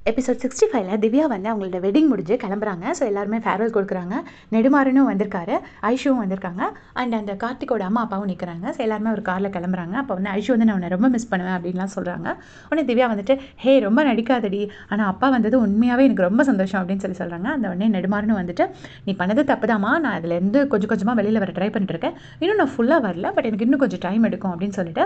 Episode 65ல் Divya வந்து அவங்களோட wedding முடிஞ்சு கிளம்புறாங்க. ஸோ எல்லாருமே ஃபேர்வெல் கொடுக்குறாங்க. நெடுமாறனும் வந்திருக்காரு, ஐஷுவும் வந்திருக்காங்க. அண்ட் அந்த கார்த்திகோட அம்மா அப்பாவும் நிற்கிறாங்க. ஸோ எல்லாருமே ஒரு காரில் கிளம்புறாங்க. அப்போ வந்து ஐஷு வந்து நான் உன்னை ரொம்ப மிஸ் பண்ணுவேன் அப்படின்லாம் சொல்கிறாங்க. உடனே திவ்யா வந்துட்டு ஹே ரொம்ப நடிக்காதடி, ஆனால் அப்பா வந்தது உண்மையாகவே எனக்கு ரொம்ப சந்தோஷம் அப்படின்னு சொல்கிறாங்க. அந்த உடனே நெடுமாறனும் வந்துட்டு நீ பண்ணது தப்புதாம்மா, நான் அதுலேருந்து கொஞ்சம் கொஞ்சமாக வெளியில் வர ட்ரை பண்ணிட்டுருக்கேன், இன்னும் நான் ஃபுல்லாக வரல, பட் எனக்கு இன்னும் கொஞ்சம் டைம் எடுக்கும் அப்படின்னு சொல்லிட்டு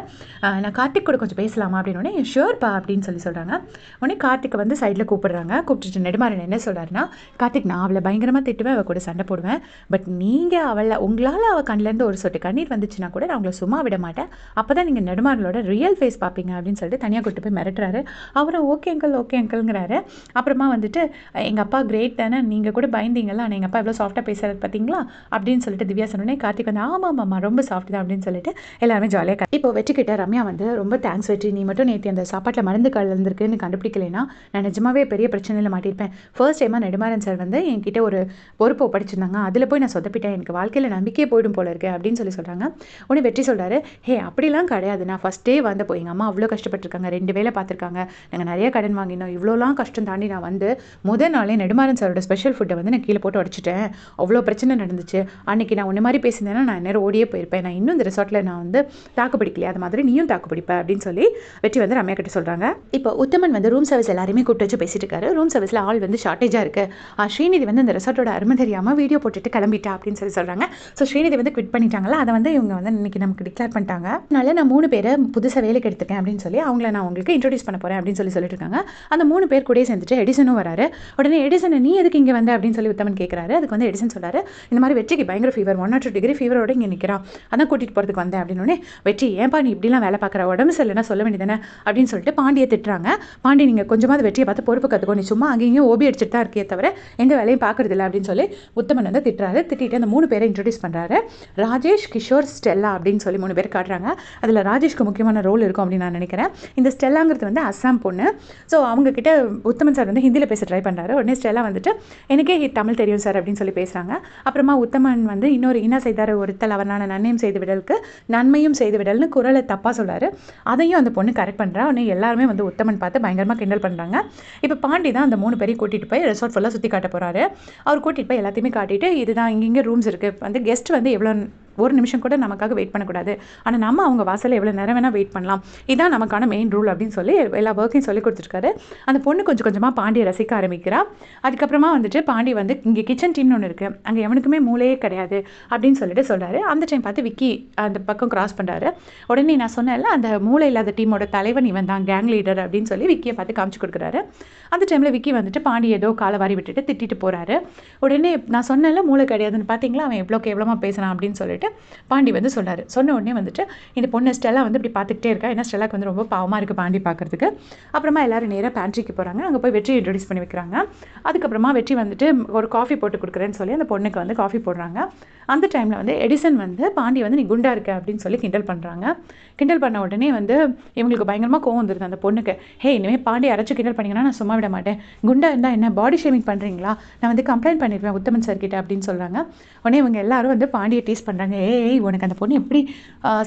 நான் கார்த்திக் கூட கொஞ்சம் பேசலாமா அப்படின்னு உடனே ஷியோர்ப்பா அப்படின்னு சொல்கிறாங்க. உடனே கார்த்திகை வந்து சைடில் கூப்பிட்டுட்டு நெடுமாறன் என்ன சொல்கிறாருன்னா, கார்த்திக் நான் அவளை பயங்கரமாக திட்டுவேன், அவள் கூட சண்டை போடுவேன், பட் நீங்கள் உங்களால் அவள் கண்ணிலேருந்து ஒரு சொட்டு கண்ணீர் வந்துச்சுன்னா கூட நான் உங்களை சும்மா விட மாட்டேன், அப்போ தான் நீங்கள் நெடுமாறனோட ரியல் ஃபேஸ் பார்ப்பீங்க அப்படின்னு சொல்லிட்டு தனியாக கூட்டு போய் மிரட்டுறாரு. அவரும் ஓகே அங்கிள்ங்கிறாரு. அப்புறமா வந்துட்டு எங்கள் அப்பா கிரேட் தானே, நீங்கள் கூட பயந்தீங்களா, ஆனால் எங்கள் அப்பா எவ்வளோ சாஃப்டாக பேசுறது பார்த்தீங்களா அப்படின்னு சொல்லிட்டு திவ்யா சொன்னோன்னே கார்த்திக் வந்து ஆமாம் ரொம்ப சாஃப்ட் தான் அப்படின்னு சொல்லிட்டு எல்லாருமே ஜாலியாக இப்போ வெற்றிக்கிட்ட ரம்யா வந்து ரொம்ப தேங்க்ஸ் வெற்றி, நீ மட்டும் நேற்று அந்த சாப்பாட்டில் மருந்து கலந்துருக்குன்னு கண்டுபிடிக்கலைன்னா நான் நிஜமாவே பெரிய பிரச்சனையில் மாட்டியிருப்பேன். ஃபர்ஸ்ட் டைமாக நெடுமாறன் சார் வந்து என்கிட்ட ஒரு பொறுப்பை படிச்சிருந்தாங்க, அதில் போய் நான் சொதப்பிட்டேன், எனக்கு வாழ்க்கையில் நம்பிக்கையே போயிடும் போல இருக்கு அப்படின்னு சொல்கிறாங்க. உடனே வெற்றி சொல்கிறாரு, ஹே அப்படிலாம் கிடையாது, நான் ஃபஸ்ட்டே வந்தப்போ எங்கள் அம்மா அவ்வளோ கஷ்டப்பட்டுருக்காங்க, 2 வேலை பார்த்துருக்காங்க, நாங்கள் நிறைய கடன் வாங்கினோம், இவ்வளோலாம் கஷ்டம் தாண்டி நான் வந்து முதல் நாளே நெடுமாறன் சாரோட ஸ்பெஷல் ஃபுட்டை வந்து நான் கீழே போட்டு உடச்சிட்டேன், அவ்வளோ பிரச்சனை நடந்துச்சு, அன்றைக்கி நான் உன்ன மாதிரி பேசியிருந்தேன்னா நான் நேரம் ஓடியே போயிருப்பேன், நான் இன்னும் இந்த ரிசார்ட்டில் நான் வந்து தாக்கு பிடிக்கலையே, அது மாதிரி நீயும் தாக்கு பிடிப்பேன் அப்படின்னு சொல்லி வெற்றி வந்து ரம்யா கிட்ட சொல்கிறாங்க. இப்போ உத்தமன் வந்து ரூம் சர்வீஸ் எல்லாருமே கூப்பிட்டு வச்சு பேசிட்டு இருக்காரு. ரூம் சர்வீஸில் ஆள் வந்து ஷார்ட்டேஜாக இருக்குது, ஸ்ரீநிதி வந்து இந்த ரிசார்ட்டோட அருமை தெரியாமல் வீடியோ போட்டுட்டு கிளம்பிட்டா அப்படின்னு சொல்கிறாங்க. ஸோ ஸ்ரீநிதி வந்து குவிட் பண்ணிட்டாங்களா, அதை வந்து இவங்க வந்து இன்னைக்கு நமக்கு டிக்ளேர் பண்ணிட்டாங்க, அதனால நான் 3 பேரை புதுசாக வேலைக்கு எடுத்துக்கேன் அப்படின்னு சொல்லி அவங்கள நான் உங்களுக்கு இன்ட்ரோடியூஸ் பண்ண போகிறேன் அப்படின்னு சொல்லிட்டு இருக்காங்க. அந்த 3 பேர் கூட சேர்ந்துட்டு எடிசனும் வராரு. உடனே எடிசன் நீ எதுக்கு இங்கே வந்த அப்படின்னு சொல்லி உத்தமன் கேட்குறாரு. அதுக்கு வந்து எடிசன் சொல்கிறாரு, இந்த மாதிரி வெற்றிக்கு பயங்கர ஃபீவர், 102 டிகிரி ஃபீவரோட இங்கே நிற்கிறான், அதான் கூட்டிகிட்டு போகிறதுக்கு வந்தேன் அப்படின்னு. வெற்றி ஏன்பா நீ இப்படிலாம் வேலை பார்க்குற, உடம்பு சரியில்லைன்னா சொல்ல வேண்டியதானே அப்படின்னு சொல்லிட்டு பாண்டியை திட்டுறாங்க. பாண்டி நீங்கள் கொஞ்சமாவது வெற்றியை பார்த்து பொறுப்பு கற்றுக்கோ, நீ சும்மா அங்கேயும் ஓபி அடிச்சுட்டு தான் இருக்கே தவிர எந்த வேலையும் பார்க்கறது இல்லை அப்படின்னு சொல்லி உத்தமன் வந்து திட்டிட்டு அந்த 3 பேரை இன்ட்ரடியூஸ் பண்ணுறாரு. ராஜேஷ், கிஷோர், ஸ்டெல்லா அப்படின்னு சொல்லி 3 பேர் காட்டுறாங்க. அதில் ராஜேஷ்க்கு முக்கியமான ரோல் இருக்கும் அப்படின்னு நான் நினைக்கிறேன். இந்த ஸ்டெல்லாங்கிறது வந்து அஸ்ஸாம் பொண்ணு. ஸோ அவங்க கிட்ட உத்தமன் சார் வந்து ஹிந்தியில் பேச ட்ரை பண்ணுறாரு. உடனே ஸ்டெல்லா வந்துட்டு எனக்கே தமிழ் தெரியும் சார் அப்படின்னு சொல்லி பேசுகிறாங்க. அப்புறமா உத்தமன் வந்து என்ன செய்தார், ஒருத்தல் அவரான நன்மையும் செய்து விடலுக்கு நன்மையும் செய்து விடல்னு குரலை தப்பாக சொல்கிறாரு. அதையும் அந்த பொண்ணு கரெக்ட் பண்ணுறா. உடனே எல்லாருமே வந்து உத்தமன் பார்த்து பயங்கரமாக கிண்டல் பண்ணுறாங்க. இப்போ பாண்டி தான் அந்த 3 பேரையும் கூட்டிகிட்டு போய் ரெசார்ட் ஃபுல்லாக சுற்றி காட்ட போகிறாரு. அவர் கூட்டிகிட்டு போய் எல்லாத்தையுமே காட்டிட்டு இதுதான் இங்கே ரூம்ஸ் இருக்குது, வந்து கெஸ்ட் வந்து எவ்வளோ ஒரு நிமிஷம் கூட நமக்காக வெயிட் பண்ணக்கூடாது, ஆனால் நம்ம அவங்க வாசலில் எவ்வளோ நேரம் வேணால் வெயிட் பண்ணலாம், இதான் நமக்கான மெயின் ரூல் அப்படின்னு சொல்லி எல்லா ஒர்க்கையும் சொல்லி கொடுத்துருக்காரு. அந்த பொண்ணு கொஞ்சம் கொஞ்சமாக பாண்டியை ரசிக்க ஆரம்பிக்கிறா. அதுக்கப்புறமா வந்துட்டு பாண்டி வந்து இங்கே கிச்சன் டீம்னு ஒன்று இருக்குது, அங்கே எவனுக்குமே மூளையே கிடையாது அப்படின்னு சொல்லிட்டு சொல்கிறாரு. அந்த டைம் பார்த்து விக்கி அந்த பக்கம் கிராஸ் பண்ணுறாரு. உடனே நான் சொன்னேன்ல அந்த மூளை இல்லாத டீமோட தலைவன் இவன் தான், கேங் லீடர் அப்படின்னு சொல்லி விக்கியை பார்த்து காமிச்சு கொடுக்குறாரு. அந்த டைமில் விக்கி வந்துட்டு பாண்டி ஏதோ காலை வாரி விட்டுட்டு திட்டிட்டு போகிறாரு. உடனே நான் சொன்னேன்ல மூளை கிடையாதுன்னு, பார்த்தீங்களா அவன் எவ்வளோ கேவலமாக பேசுகிறான் அப்படின்னு சொல்லிட்டு பாண்டி வந்து சொல்கிறாரு. சொன்ன உடனே வந்துட்டு இந்த பொண்ணு ஸ்டெல்லா வந்து இப்படி பார்த்துக்கிட்டே இருக்கா, ஏன்னா ஸ்டெல்லாக்கு வந்து ரொம்ப பாவமாக இருக்குது பாண்டி பார்க்குறதுக்கு. அப்புறமா எல்லாரும் நேராக பேண்ட்ரிக்கு போகிறாங்க. அங்கே போய் வெற்றி இன்ட்ரடியூஸ் பண்ணி வைக்கிறாங்க. அதுக்கப்புறமா வெற்றி வந்துட்டு ஒரு காஃபி போட்டு கொடுக்குறேன்னு சொல்லி அந்த பொண்ணுக்கு வந்து காஃபி போடுறாங்க. அந்த டைமில் வந்து எடிசன் வந்து பாண்டி வந்து நீ குண்டா இருக்க அப்படின்னு சொல்லி கிண்டல் பண்ணுறாங்க. கிண்டல் பண்ண உடனே வந்து இவங்களுக்கு பயங்கரமாக கோவம் வந்துருது அந்த பொண்ணுக்கு. ஹே இனிமேல் பாண்டி அரைச்சி கிண்டல் பண்ணிங்கன்னா நான் சும்மா விட மாட்டேன், குண்டா இருந்தால் என்ன பாடி ஷேமிங் பண்ணுறீங்களா, நான் வந்து கம்ப்ளைண்ட் பண்ணிடுவேன் உத்தமன் சார் கிட்ட அப்படின்னு சொல்கிறாங்க. உடனே இவங்க எல்லாரும் வந்து பாண்டியை டீஸ் பண்ணுறாங்க. ஏய் உனக்கு அந்த பொண்ணு எப்படி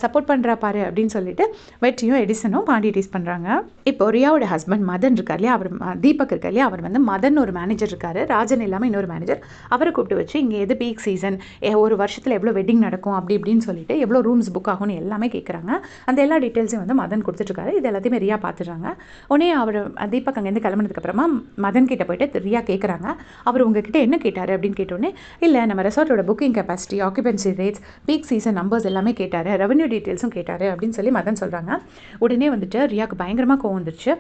சப்போர்ட் பண்ணுறா பாரு அப்படின்னு சொல்லிட்டு வெற்றியும் எடிசனும் பாண்டியை டீஸ் பண்ணுறாங்க. இப்போ ரியாவோட ஹஸ்பண்ட் மதன் இருக்கார் இல்லையா, அவர் தீபக் இருக்கார் இல்லையா, அவர் வந்து மதன் ஒரு மேனேஜர் இருக்காரு, ராஜன் இல்லாமல் இன்னொரு மேனேஜர், அவரை கூப்பிட்டு வச்சு இங்கே எது பீக் சீசன், ஒரு வருஷத்தில் எவ்வளோ வெட்டிங் நடக்கும் அப்படி இப்படின்னு சொல்லிட்டு எவ்வளோ ரூம்ஸ் புக் ஆகும்னு எல்லாமே கேட்குறாங்க. அந்த எல்லா டீட்டெயில்ஸையும் வந்து மதன் கொடுத்துட்ருக்காரு. இது எல்லாத்தையுமே ரியா பார்த்துடுறாங்க. உடனே அவர் தீபக் அங்கேருந்து கிளம்புனதுக்கப்புறமா மதன் கிட்ட போயிட்டு ரியா கேட்குறாங்க, அவர் உங்ககிட்ட என்ன கேட்டார் அப்படின்னு கேட்டோடனே இல்லை நம்ம ரெசார்ட்டோட booking capacity, occupancy rates, peak season numbers எல்லாமே கேட்டார், ரெவன்யூ டீட்டெயில்ஸும் கேட்டார் அப்படின்னு சொல்லி மதன் சொல்கிறாங்க. உடனே வந்துட்டு ரியாவுக்கு பயங்கரமாக கோவம் வந்துருச்சு.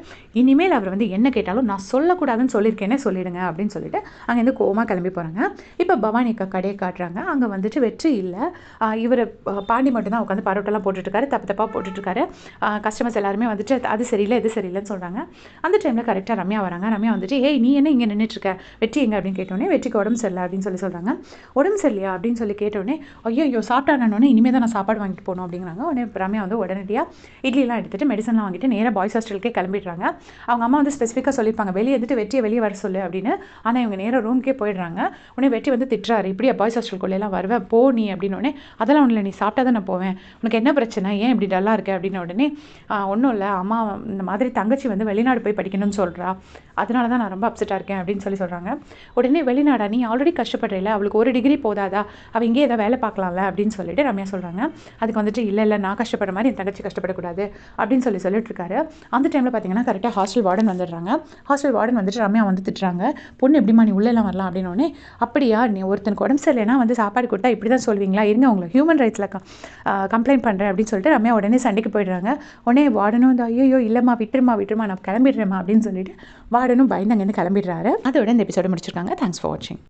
இனிமேல் அவர் வந்து என்ன கேட்டாலும் நான் சொல்லக்கூடாதுன்னு சொல்லியிருக்கேனே சொல்லிடுங்க அப்படின்னு சொல்லிட்டு அங்கேருந்து கோவமாக கிளம்பி போகிறாங்க. இப்போ பவானி அக்கா கடையை காட்டுறாங்க. அங்கே வந்துட்டு வெற்றி இல்லை, இவர் பாண்டி மட்டும் தான் உட்காந்து பரோட்டெல்லாம் போட்டுட்ருக்காரு, தப்பாக போட்டுட்ருக்காரு. கஸ்டமர்ஸ் எல்லாருமே வந்துட்டு அது சரியில்லை இது சரியில்லைன்னு சொல்கிறாங்க. அந்த டைமில் கரெக்டாக ரம்யா வராங்க. ரம்யா வந்துட்டு ஏய் நீ என்ன இங்கே நின்றுட்டுருக்க, வெற்றி எங்கே அப்படின்னு கேட்டோடனே வெற்றிக்கு உடம்பு சரியில்லை அப்படின்னு சொல்லி சொல்கிறாங்க. உடம்பு சரியில்லையா அப்படின்னு சொல்லி கேட்டோடனே ஐயோ சாப்பிட்டானோடனே இனிமேல் தான் நான் சாப்பாடு வாங்கிட்டு போகணும் அப்படிங்கிறாங்க. உடனே ரம்யா வந்து உடனடியாக இட்லிலாம் எடுத்துகிட்டு மெடிசன்லாம் வாங்கிட்டு நேராக பாய்ஸ் ஹாஸ்டலுக்கே கிளம்பிடுறாங்க. அவங்க அம்மா வந்து ஸ்பெசிஃபிக்காக சொல்லியிருப்பாங்க வெளியே வந்துட்டு வெற்றியை வெளியே வர சொல்லு அப்படின்னு. ஆனால் இவங்க நேராக ரூம்க்கே போயிடுறாங்க. உடனே வெற்றி வந்து திட்டுறாரு, இப்படியா பாய்ஸ் ஹாஸ்டலுக்குள்ளேலாம் வருவேன் போ நீ அப்படின்னு. அதெல்லாம் ஒன்றும் இல்லை, நீ சாப்பிட்டா தான் நான் போவேன், உனக்கு என்ன பிரச்சனை, ஏன் இப்படி டல்லாக இருக்க அப்படின்னு. உடனே ஒன்றும் இல்லை அம்மா, இந்த மாதிரி தங்கச்சி வந்து வெளிநாடு போய் படிக்கணும்னு சொல்கிறா, அதனால தான் நான் ரொம்ப அப்செட்டாக இருக்கேன் அப்படின்னு சொல்கிறாங்க. உடனே வெளிநாடா, நீ ஆல்ரெடி கஷ்டப்படுறல, அவளுக்கு ஒரு டிகிரி போதாதா, அவள் இங்கே ஏதாவது வேலை பார்க்கலாம்ல அப்படின்னு சொல்லிட்டு ரம்யா சொல்கிறாங்க. அதுக்கு வந்துட்டு இல்லை நான் கஷ்டப்படுற மாதிரி என் தங்கச்சி கஷ்டப்படக்கூடாது அப்படின்னு சொல்லிட்டு இருக்காரு. அந்த டைமில் பார்த்தீங்கன்னா கரெக்டாக ஹாஸ்டல் வார்டன் வந்துடுறாங்க. ஹாஸ்டல் வார்டன் வந்துட்டு ரம்யா வந்து திட்டுறாங்க, பொண்ணு எப்படிமா நீ உள்ளெல்லாம் வரலாம் அப்படின்னோடனே, அப்படியா நீ ஒருத்தனுக்கு உடம்பு சரியில்லைன்னா வந்து சாப்பாடு கொடுத்தா இப்படி தான் சொல்வீங்களா, இருங்க உங்களை ஹியூமன் ரைட்ஸில் கம்ப்ளைண்ட் பண்ணுறேன் அப்படின்னு சொல்லிட்டு ரம்யா உடனே சண்டைக்கு போயிடுறாங்க. உடனே வார்டனும் வந்து ஐயோ இல்லைம்மா விட்டுருமா நான் கிளம்பிடுறேம்மா அப்படின்னு சொல்லிட்டு வார்டனும் பயந்து அங்கேருந்து கிளம்பிடுறாரு. அதோட இந்த எபிசோட முடிச்சிருக்காங்க. தேங்க்ஸ் ஃபார் வாட்சிங்.